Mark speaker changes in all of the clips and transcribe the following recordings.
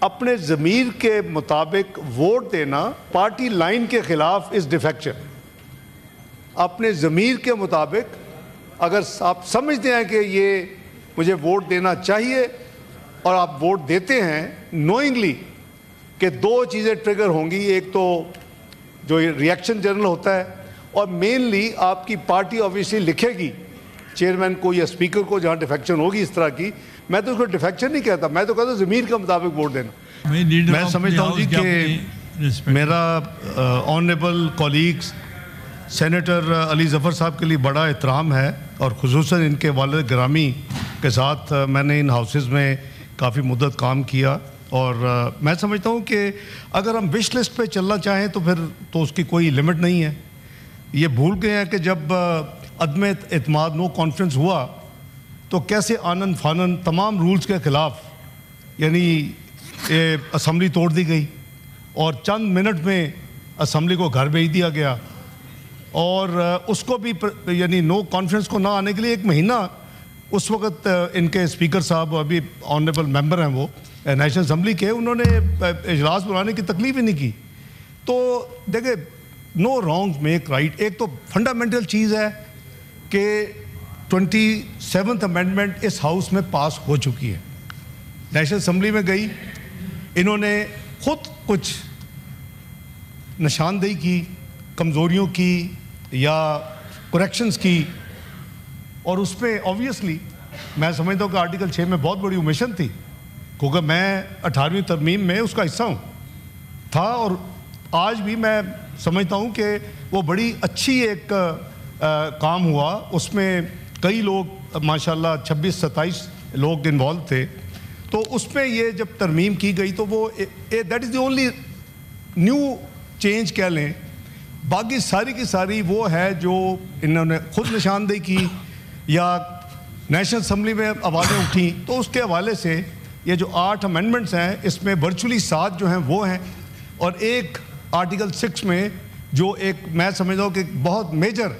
Speaker 1: اپنے ضمیر کے مطابق ووٹ دینا پارٹی لائن کے خلاف از ڈیفیکشن. اپنے ضمیر کے مطابق اگر آپ سمجھتے ہیں کہ یہ مجھے ووٹ دینا چاہیے اور آپ ووٹ دیتے ہیں نوئنگلی کہ دو چیزیں ٹریگر ہوں گی. ایک تو جو ریئیکشن جنرل ہوتا ہے اور مینلی آپ کی پارٹی آبویسلی لکھے گی چیئرمین کو یا اسپیکر کو جہاں ڈیفیکشن ہوگی اس طرح کی. میں تو اس کو ڈیفیکشن نہیں کہتا, میں تو کہتا ہوں ضمیر کے مطابق ووٹ دینا. میں سمجھتا ہوں جی کہ میرا honourable colleagues senator Ali Zafar صاحب کے لیے بڑا احترام ہے اور خصوصاً ان کے والد گرامی کے ساتھ میں نے ان ہاؤسز میں کافی مدت کام کیا اور میں سمجھتا ہوں کہ اگر ہم وش لسٹ پہ چلنا چاہیں تو پھر تو اس کی کوئی لمٹ نہیں ہے. یہ بھول گئے ہیں کہ جب عدم اعتماد نو کانفرنس ہوا تو کیسے آنن فانن تمام رولز کے خلاف یعنی اسمبلی توڑ دی گئی اور چند منٹ میں اسمبلی کو گھر بھیج دیا گیا اور اس کو بھی یعنی نو کانفرنس کو نہ آنے کے لیے 1 مہینہ اس وقت ان کے اسپیکر صاحب ابھی آنریبل ممبر ہیں وہ نیشنل اسمبلی کے, انہوں نے اجلاس بلانے کی تکلیف ہی نہیں کی. تو دیکھیں نو رانگ میک رائٹ. ایک تو فنڈامنٹل چیز ہے کہ 27th امینڈمنٹ اس ہاؤس میں پاس ہو چکی ہے, نیشنل اسمبلی میں گئی, انہوں نے خود کچھ نشاندہی کی کمزوریوں کی یا کریکشنز کی اور اس پہ آبویسلی میں سمجھتا ہوں کہ آرٹیکل 6 میں بہت بڑی اومیشن تھی کیونکہ میں 18ویں ترمیم میں اس کا حصہ تھا اور آج بھی میں سمجھتا ہوں کہ وہ بڑی اچھی ایک کام ہوا. اس میں کئی لوگ ماشاءاللہ 26-27 لوگ انوالو تھے. تو اس میں یہ جب ترمیم کی گئی تو وہ that is the only new change کہہ لیں. باقی ساری کی ساری وہ ہے جو انہوں نے خود نشاندہی کی یا نیشنل اسمبلی میں آوازیں اٹھیں. تو اس کے حوالے سے یہ جو 8 امینڈمنٹس ہیں اس میں ورچولی 7 جو ہیں وہ ہیں اور ایک آرٹیکل 6 میں جو ایک میں سمجھتا ہوں کہ بہت میجر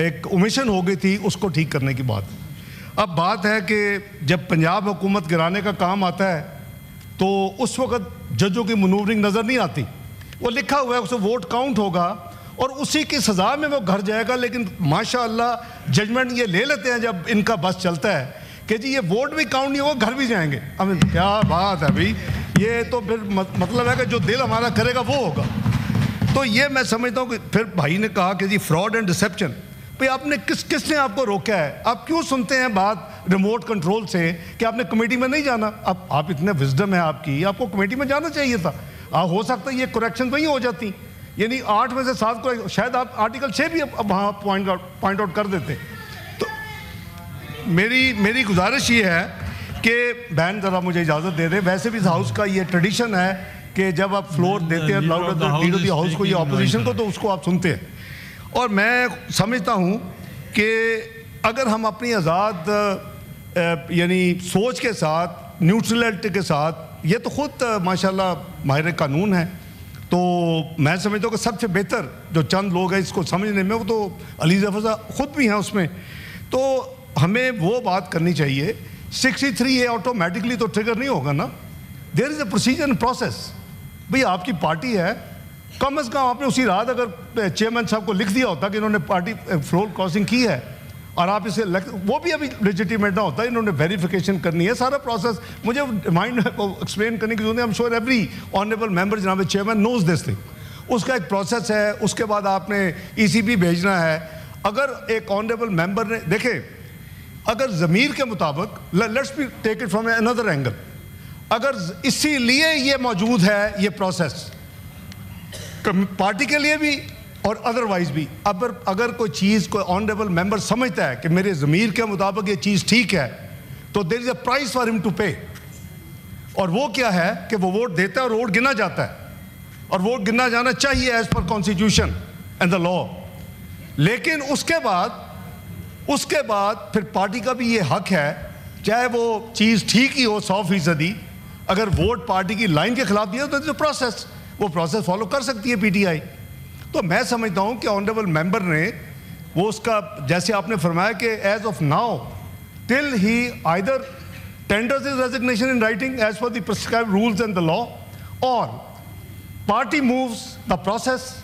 Speaker 1: ایک اومیشن ہو گئی تھی اس کو ٹھیک کرنے کی بات. اب بات ہے کہ جب پنجاب حکومت گرانے کا کام آتا ہے تو اس وقت ججوں کی منورنگ نظر نہیں آتی. وہ لکھا ہوا ہے اسے ووٹ کاؤنٹ ہوگا اور اسی کی سزا میں وہ گھر جائے گا, لیکن ماشاءاللہ ججمنٹ یہ لے لیتے ہیں جب ان کا بس چلتا ہے کہ جی یہ ووٹ بھی کاؤنٹ نہیں ہوگا, گھر بھی جائیں گے. کیا بات ہے بھائی, یہ تو پھر مطلب ہے کہ جو دل ہمارا کرے گا وہ ہوگا. تو یہ میں سمجھتا ہوں کہ پھر بھائی نے کہا کہ جی فراڈ اینڈ ڈسیپشن, بھئی آپ نے کس نے آپ کو روکا ہے؟ آپ کیوں سنتے ہیں بات ریموٹ کنٹرول سے کہ آپ نے کمیٹی میں نہیں جانا؟ اب آپ اتنے وزڈم ہے آپ کی, آپ کو کمیٹی میں جانا چاہیے تھا. ہو سکتا ہے یہ کریکشن وہیں ہو جاتی, یعنی 8 میں سے 7 کو شاید آپ آرٹیکل 6 بھی وہاں پوائنٹ آؤٹ کر دیتے. تو میری گزارش یہ ہے کہ بہن ذرا مجھے اجازت دے دیں. ویسے بھی اس ہاؤس کا یہ ٹریڈیشن ہے کہ جب آپ فلور دیتے ہیں لاؤڈ ہاؤس کو یا اپوزیشن کو تو اس کو آپ سنتے ہیں. اور میں سمجھتا ہوں کہ اگر ہم اپنی آزاد یعنی سوچ کے ساتھ نیوٹرلٹی کے ساتھ, یہ تو خود ماشاءاللہ ماہر قانون ہے, تو میں سمجھتا ہوں کہ سب سے بہتر جو چند لوگ ہیں اس کو سمجھنے میں وہ تو علی ظفر صاحب خود بھی ہیں اس میں. تو ہمیں وہ بات کرنی چاہیے. 63 یہ آٹومیٹکلی تو ٹریگر نہیں ہوگا نا, دیر از اے پروسیجر اینڈ پروسیس. بھئی آپ کی پارٹی ہے, کم از کم آپ نے اسی رات اگر چیئرمین صاحب کو لکھ دیا ہوتا کہ انہوں نے پارٹی فلور کراسنگ کی ہے اور آپ اسے وہ بھی ابھی لیجیٹیمیٹ نہ ہوتا, انہوں نے ویریفیکیشن کرنی ہے, سارا پروسیس مجھے مائنڈ ایکسپلین کرنے کی ضرورت ہے. ایم شیور ایوری آنریبل ممبر جناب چیئرمین نوز دس تھنگ. اس کا ایک پروسیس ہے, اس کے بعد آپ نے ECB بھیجنا ہے. اگر ایک آنریبل ممبر نے دیکھیں, اگر ضمیر کے مطابق let's be take it from another angle, اگر اسی لیے یہ موجود ہے یہ پروسیس پارٹی کے لیے بھی اور ادروائز بھی, اگر کوئی چیز کوئی آنریبل ممبر سمجھتا ہے کہ میرے ضمیر کے مطابق یہ چیز ٹھیک ہے تو دیر از اے پرائز فار ہم ٹو پے. اور وہ کیا ہے کہ وہ ووٹ دیتا ہے اور ووٹ گنا جاتا ہے, اور ووٹ گنا جانا چاہیے ایز پر کانسٹیٹیوشن اینڈ دا لا. لیکن اس کے بعد پھر پارٹی کا بھی یہ حق ہے, چاہے وہ چیز ٹھیک ہی ہو 100%, اگر ووٹ پارٹی کی لائن کے خلاف دیا تو پروسیس وہ پروسیس فالو کر سکتی ہے PTI. تو میں سمجھتا ہوں کہ آنریبل ممبر نے وہ اس کا جیسے آپ نے فرمایا کہ as of now till he either tenders his resignation in writing as per the prescribed rules and the law, or party moves the process,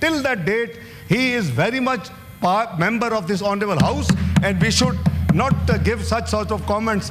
Speaker 1: Till that date, he is very much member of this honorable house, and we should not give such sort of comments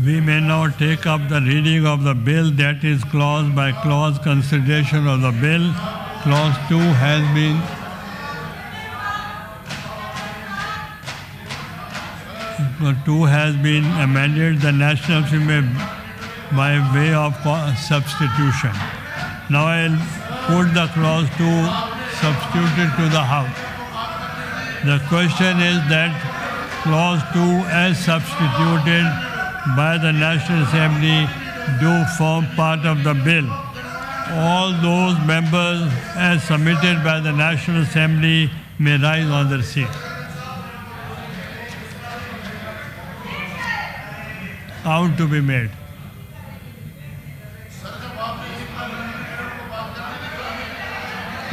Speaker 2: We may now take up the reading of the bill, that is clause by clause consideration of the bill. Clause 2 has been amended. The National Assembly by way of substitution. Now I'll put the clause 2 substituted to the House. The question is that clause 2 as substituted by the National Assembly do form part of the bill. All those members as submitted by the National Assembly may rise on their seat. Count to be made.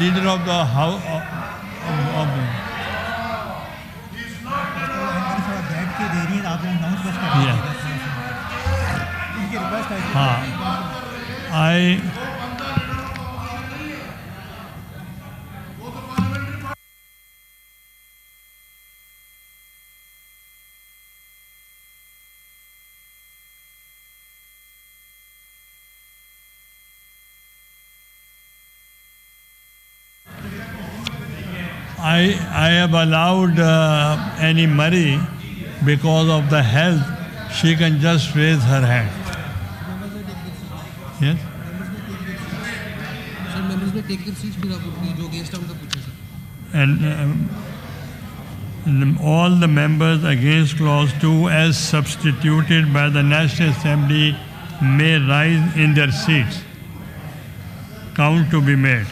Speaker 2: leader of the house I have allowed Annie Murray because of the health. She can just raise her hand. Yes?
Speaker 3: Sir, members may take their seats.
Speaker 2: And all the members against clause 2 as substituted by the National Assembly may rise in their seats. Count to be made.